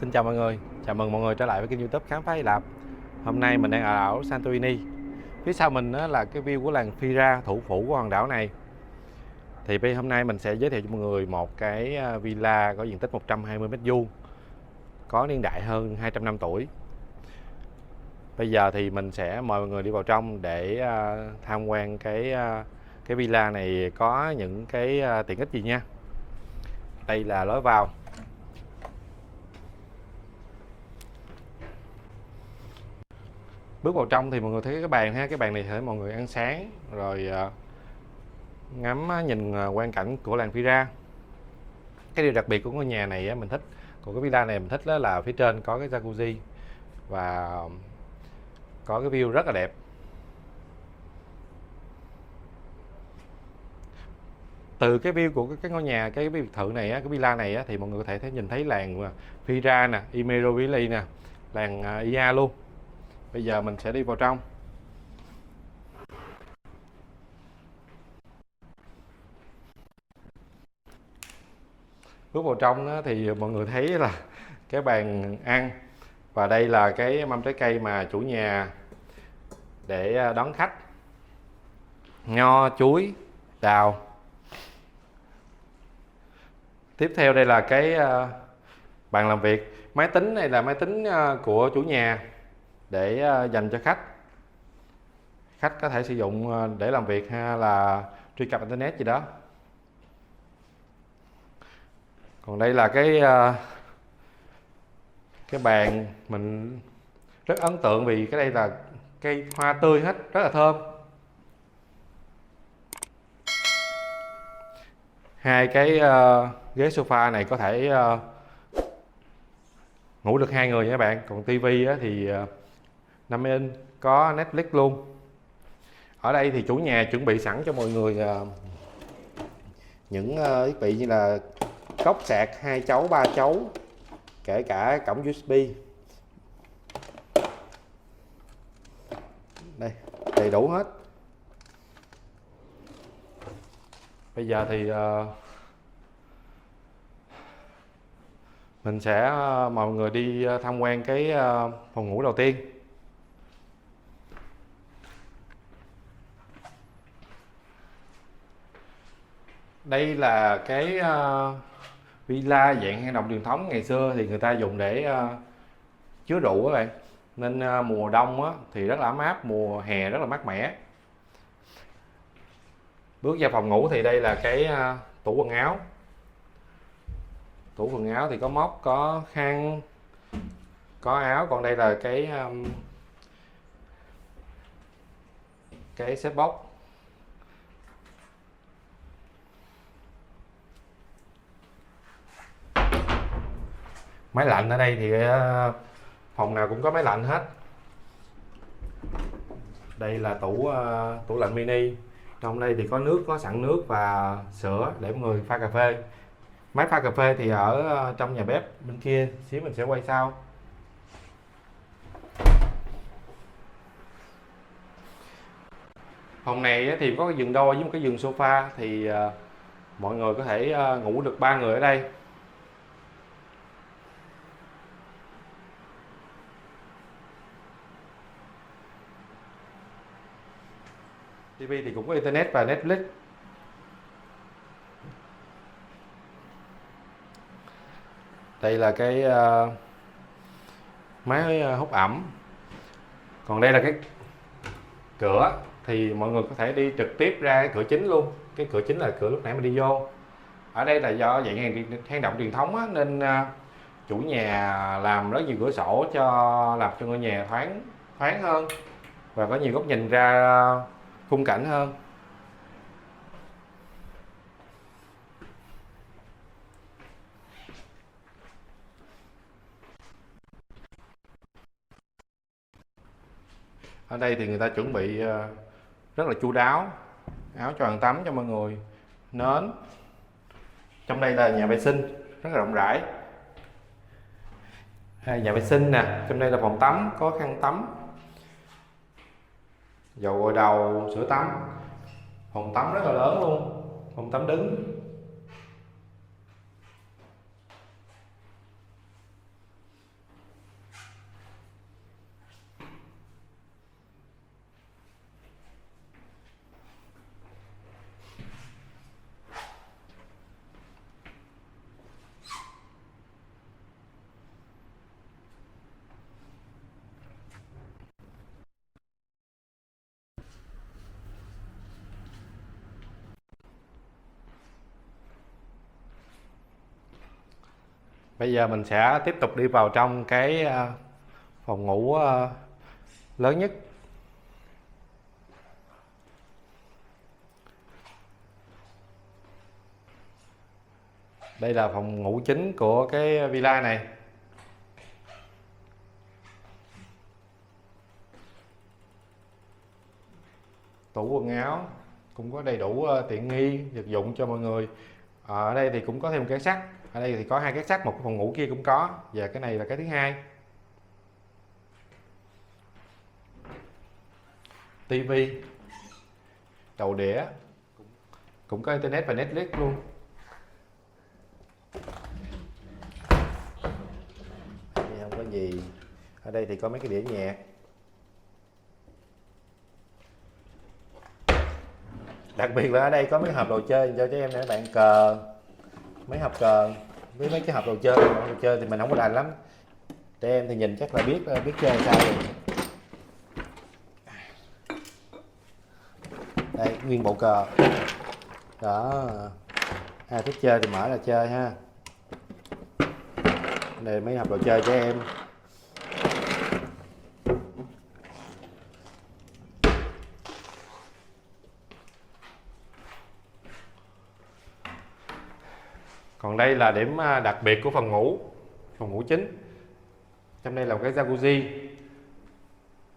Xin chào mọi người, chào mừng mọi người trở lại với kênh YouTube Khám phá Hy Lạp. Hôm nay mình đang ở đảo Santorini. Phía sau mình là cái view của làng Fira, thủ phủ của hòn đảo này. Thì hôm nay mình sẽ giới thiệu cho mọi người một cái villa có diện tích 120 m², có niên đại hơn 200 năm tuổi. Bây giờ thì mình sẽ mời mọi người đi vào trong để tham quan cái villa này có những cái tiện ích gì nha. Đây là lối vào. Bước vào trong thì mọi người thấy cái bàn ha, cái bàn này để mọi người ăn sáng rồi ngắm nhìn quang cảnh của làng Fira. Cái điều đặc biệt của ngôi nhà này mình thích, của cái villa này mình thích đó là phía trên có cái jacuzzi và có cái view rất là đẹp. Từ cái view của cái ngôi nhà, cái biệt thự này cái villa này thì mọi người có thể nhìn thấy làng Fira nè, Imerovili nè, làng Ia luôn. Bây giờ mình sẽ đi vào trong. Bước vào trong thì mọi người thấy là cái bàn ăn, và đây là cái mâm trái cây mà chủ nhà để đón khách: nho, chuối, đào. Tiếp theo đây là cái bàn làm việc. Máy tính này là máy tính của chủ nhà để dành cho khách. Khách có thể sử dụng để làm việc hay là truy cập internet gì đó. Còn đây là cái bàn mình rất ấn tượng vì cái đây là cây hoa tươi hết, rất là thơm. Hai cái ghế sofa này có thể ngủ được hai người nha các bạn. Còn tivi thì 5 inch, có Netflix luôn. Ở đây thì chủ nhà chuẩn bị sẵn cho mọi người những thiết bị như là cốc sạc 2 chấu, 3 chấu, kể cả cổng USB. Đây, đầy đủ hết. Bây giờ thì mình sẽ mời mọi người đi tham quan cái phòng ngủ đầu tiên. Đây là cái villa dạng hang động truyền thống. Ngày xưa thì người ta dùng để chứa rượu các bạn, nên mùa đông thì rất là ấm áp, mùa hè rất là mát mẻ. Bước vào phòng ngủ thì đây là cái tủ quần áo. Tủ quần áo thì có móc, có khăn, có áo. Còn đây là cái xếp bóc. Máy lạnh ở đây thì phòng nào cũng có máy lạnh hết. Đây là tủ lạnh mini. Trong đây thì có nước, có sẵn nước và sữa để mọi người pha cà phê. Máy pha cà phê thì ở trong nhà bếp bên kia, xíu mình sẽ quay sau. Phòng này thì có cái giường đôi với một cái giường sofa, thì mọi người có thể ngủ được 3 người ở đây. TV thì cũng có internet và Netflix. Đây là cái máy hút ẩm. Còn đây là cái cửa, thì mọi người có thể đi trực tiếp ra cái cửa chính luôn. Cái cửa chính là cửa lúc nãy mình đi vô. Ở đây là do dạng hang động truyền thống nên chủ nhà làm rất nhiều cửa sổ làm cho ngôi nhà thoáng hơn và có nhiều góc nhìn ra khung cảnh hơn. Ở đây thì người ta chuẩn bị rất là chu đáo, áo choàng tắm cho mọi người, nến. Trong đây là nhà vệ sinh rất là rộng rãi. Nhà vệ sinh nè, trong đây là phòng tắm, có khăn tắm, dầu gội đầu, sữa tắm. Phòng tắm rất là lớn luôn, phòng tắm đứng. Bây giờ mình sẽ tiếp tục đi vào trong cái phòng ngủ lớn nhất. Đây là phòng ngủ chính của cái villa này. Tủ quần áo cũng có đầy đủ tiện nghi vật dụng cho mọi người. Ở đây thì cũng có thêm một cái sắt. Ở đây thì có 2 cái sắt, một cái phòng ngủ kia cũng có, và cái này là cái thứ hai. Tivi, đầu đĩa, cũng có internet và Netflix luôn. Đây không có gì. Ở đây thì có mấy cái đĩa nhạc. Đặc biệt là ở đây có mấy hộp đồ chơi cho trẻ em để bạn, cờ, mấy hộp cờ với mấy cái hộp đồ chơi thì mình không có rành lắm. Trẻ em thì nhìn chắc là biết chơi sao rồi. Đây nguyên bộ cờ đó, ai thích chơi thì mở ra chơi ha. Đây mấy hộp đồ chơi trẻ em. Còn đây là điểm đặc biệt của phòng ngủ chính. Trong đây là một cái jacuzzi,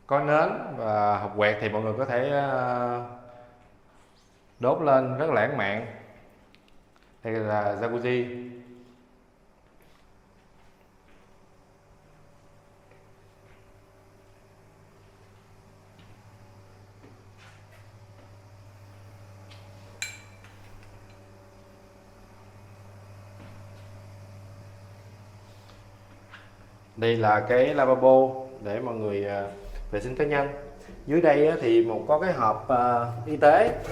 có nến và hộp quẹt thì mọi người có thể đốt lên rất là lãng mạn. Đây là jacuzzi. Đây là cái lavabo để mọi người vệ sinh cá nhân. Dưới đây thì có cái hộp y tế.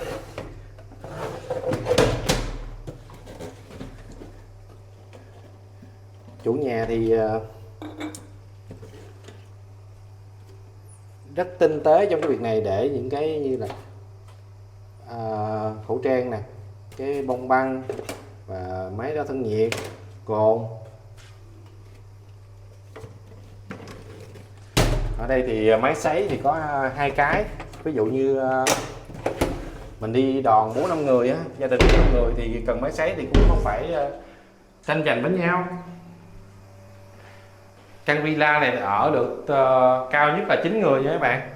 Chủ nhà thì rất tinh tế trong cái việc này, để những cái như là khẩu trang nè, cái bông băng và máy đo thân nhiệt, cồn. Ở đây thì máy sấy thì có 2 cái. Ví dụ như mình đi đòn 4-5 người á, gia đình 4-5 người thì cần máy sấy thì cũng không phải tranh giành với nhau. Căn villa này ở được cao nhất là 9 người nha các bạn.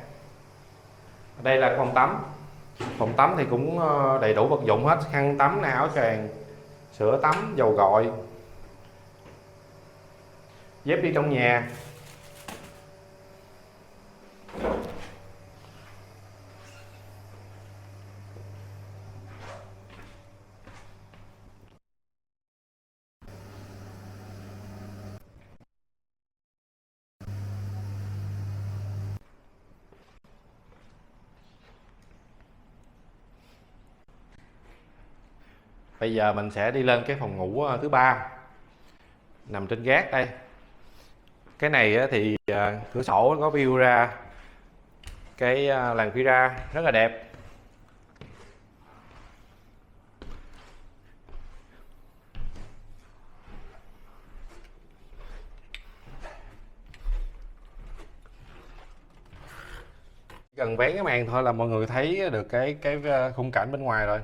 Đây là phòng tắm. Phòng tắm thì cũng đầy đủ vật dụng hết, khăn tắm, áo choàng, sữa tắm, dầu gội, dép đi trong nhà. Bây giờ mình sẽ đi lên cái phòng ngủ thứ 3, nằm trên gác đây. Cái này thì cửa sổ có view ra cái làng Pira rất là đẹp. Gần vén cái màn thôi là mọi người thấy được cái khung cảnh bên ngoài rồi.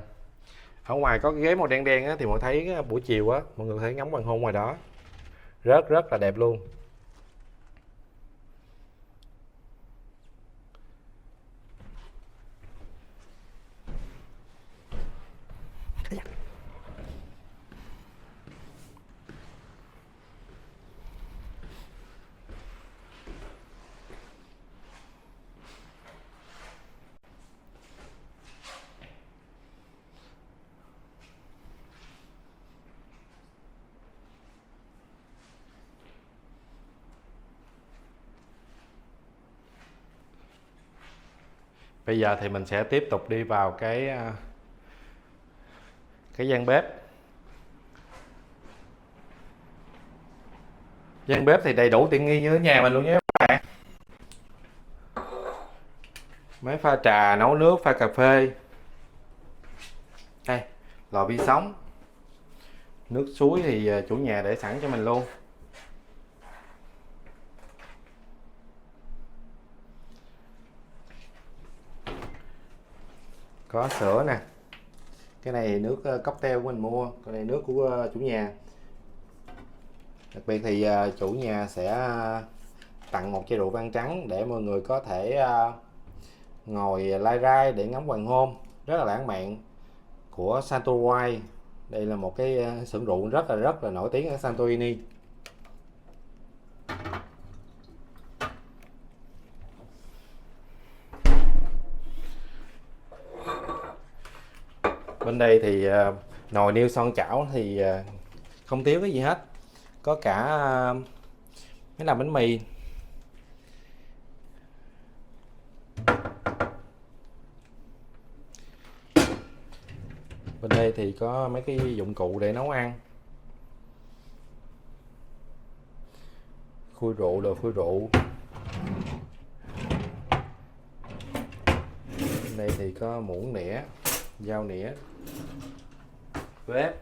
Ở ngoài có cái ghế màu đen đen á, thì mọi người thấy buổi chiều á, mọi người có thể ngắm hoàng hôn ngoài đó, rất là đẹp luôn. Bây giờ thì mình sẽ tiếp tục đi vào cái gian bếp. Gian bếp thì đầy đủ tiện nghi như ở nhà mình luôn nhé các bạn. Máy pha trà, nấu nước, pha cà phê. Đây, lò vi sóng, Nước suối thì chủ nhà để sẵn cho mình luôn. Có sữa nè. Cái này nước cocktail của mình mua, còn này nước của chủ nhà. Đặc biệt thì chủ nhà sẽ tặng một chai rượu vang trắng để mọi người có thể ngồi lai rai để ngắm hoàng hôn rất là lãng mạn của Santo Wine. Đây là một cái xưởng rượu rất là nổi tiếng ở Santorini. Bên đây thì nồi niêu son chảo thì không thiếu cái gì hết, có cả mấy làm bánh mì. Bên đây thì có mấy cái dụng cụ để nấu ăn, khui rượu, đồ khui rượu. Bên đây thì có muỗng nĩa, dao nĩa, bếp,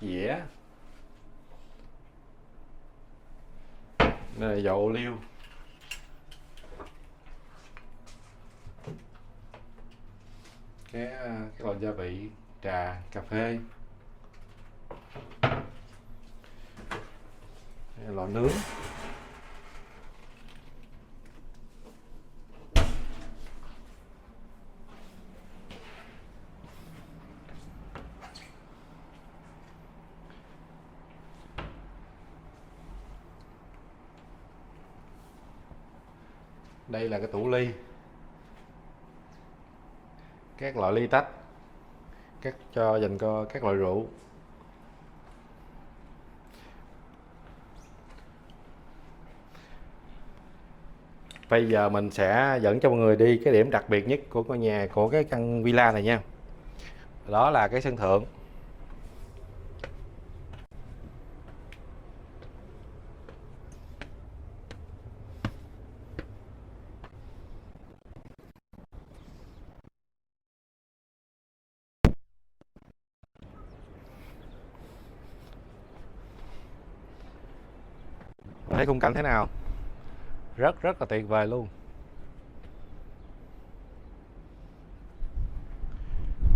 dĩa. Đây là dầu ô liu. Cái lò gia vị, trà, cà phê. Đây là lò nướng. Đây là cái tủ ly, các loại ly tách, dành cho các loại rượu. Bây giờ mình sẽ dẫn cho mọi người đi cái điểm đặc biệt nhất của ngôi nhà, của cái căn villa này nha. Đó là cái sân thượng. Thấy khung cảnh thế nào? Rất là tuyệt vời luôn.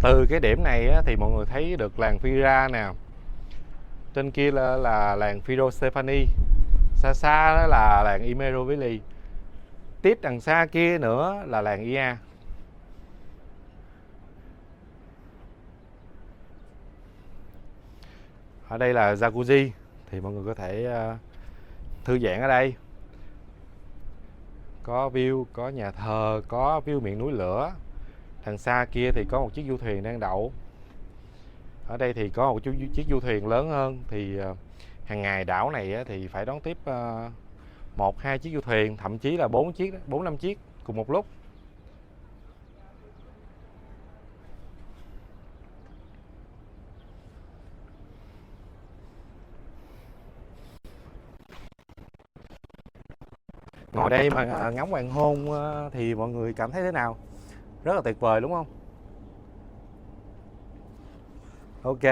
Từ cái điểm này á, thì mọi người thấy được làng Fira nè. Trên kia là làng Firo Stefani. Xa xa đó là làng Imerovili. Tiếp đằng xa kia nữa là làng Ia. Ở đây là jacuzzi, thì mọi người có thể thư giãn ở đây. Có view, có nhà thờ, có view miệng núi lửa. Đằng xa kia thì có một chiếc du thuyền đang đậu. Ở đây thì có một chiếc du thuyền lớn hơn. Thì hàng ngày đảo này thì phải đón tiếp 1-2 chiếc du thuyền, thậm chí là 4-5 chiếc cùng một lúc. Ngồi đây mà ngắm hoàng hôn thì mọi người cảm thấy thế nào? Rất là tuyệt vời đúng không? Ok,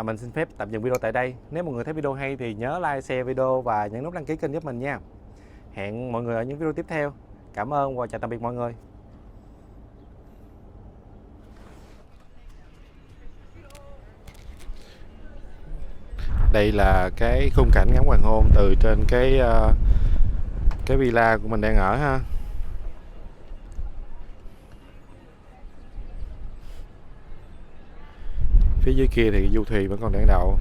mình xin phép tạm dừng video tại đây. Nếu mọi người thấy video hay thì nhớ like, share video và nhấn nút đăng ký kênh giúp mình nha. Hẹn mọi người ở những video tiếp theo. Cảm ơn và chào tạm biệt mọi người. Đây là cái khung cảnh ngắm hoàng hôn từ trên cái villa của mình đang ở ha. Phía dưới kia thì du thuyền vẫn còn đang đậu.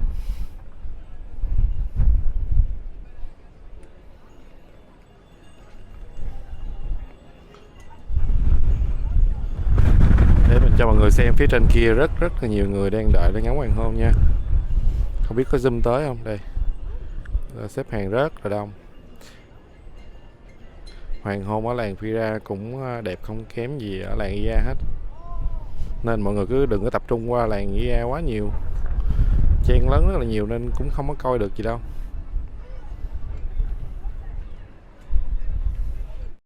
Để mình cho mọi người xem phía trên kia rất là nhiều người đang đợi để ngắm hoàng hôn nha. Không biết có zoom tới không? Đây, xếp hàng rất là đông. Hoàng hôn ở làng Fira cũng đẹp không kém gì ở làng Ia hết. Nên mọi người cứ đừng có tập trung qua làng Ia quá nhiều. Chen lấn rất là nhiều nên cũng không có coi được gì đâu.